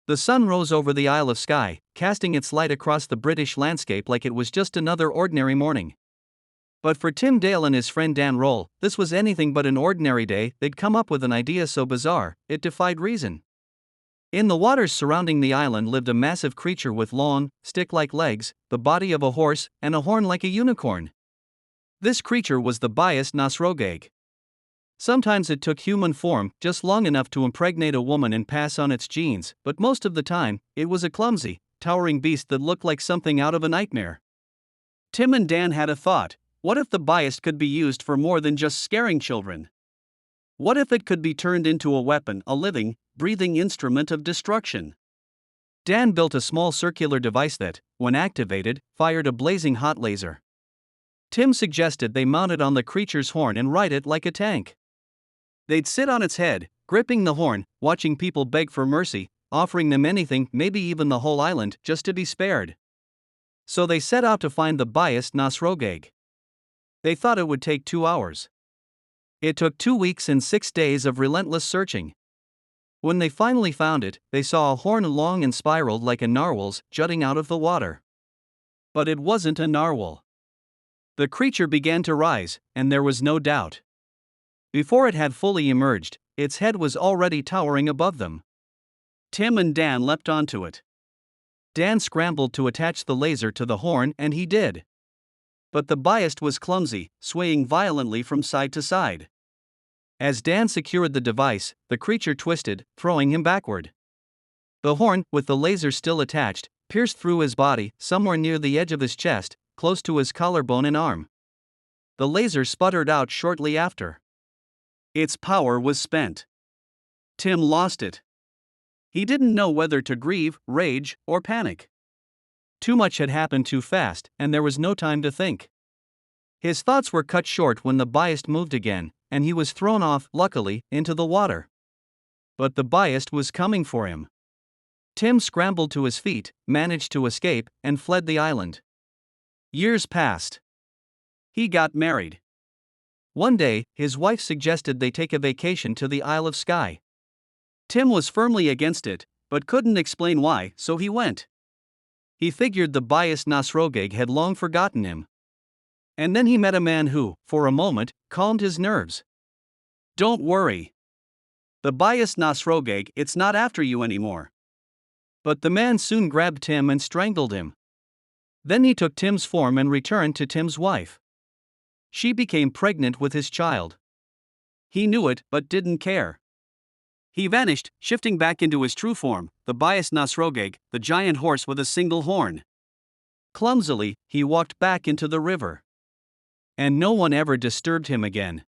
The sun rose over the Isle of Skye, casting its light across the British landscape like it was just another ordinary morning. But for Tim Dale and his friend Dan Roll, this was anything but an ordinary day. They'd come up with an idea so bizarre, it defied reason. In the waters surrounding the island lived a massive creature with long, stick-like legs, the body of a horse, and a horn like a unicorn. This creature was the biast srogaig. Sometimes it took human form, just long enough to impregnate a woman and pass on its genes, but most of the time, it was a clumsy, towering beast that looked like something out of a nightmare. Tim and Dan had a thought. What if the biast could be used for more than just scaring children? What if it could be turned into a weapon, a living, breathing instrument of destruction? Dan built a small circular device that, when activated, fired a blazing hot laser. Tim suggested they mount it on the creature's horn and ride it like a tank. They'd sit on its head, gripping the horn, watching people beg for mercy, offering them anything, maybe even the whole island, just to be spared. So they set out to find the biast srogaig. They thought it would take 2 hours. It took 2 weeks and 6 days of relentless searching. When they finally found it, they saw a horn long and spiraled like a narwhal's jutting out of the water. But it wasn't a narwhal. The creature began to rise, and there was no doubt. Before it had fully emerged, its head was already towering above them. Tim and Dan leapt onto it. Dan scrambled to attach the laser to the horn, and he did. But the biast was clumsy, swaying violently from side to side. As Dan secured the device, the creature twisted, throwing him backward. The horn, with the laser still attached, pierced through his body, somewhere near the edge of his chest, close to his collarbone and arm. The laser sputtered out shortly after. Its power was spent. Tim lost it. He didn't know whether to grieve, rage, or panic. Too much had happened too fast, and there was no time to think. His thoughts were cut short when the biast moved again, and he was thrown off, luckily, into the water. But the biast was coming for him. Tim scrambled to his feet, managed to escape, and fled the island. Years passed. He got married. One day, his wife suggested they take a vacation to the Isle of Skye. Tim was firmly against it, but couldn't explain why, so he went. He figured the biast srogaig had long forgotten him. And then he met a man who, for a moment, calmed his nerves. "Don't worry. The biast srogaig, it's not after you anymore." But the man soon grabbed Tim and strangled him. Then he took Tim's form and returned to Tim's wife. She became pregnant with his child. He knew it, but didn't care. He vanished, shifting back into his true form, the biast srogaig, the giant horse with a single horn. Clumsily, he walked back into the river. And no one ever disturbed him again.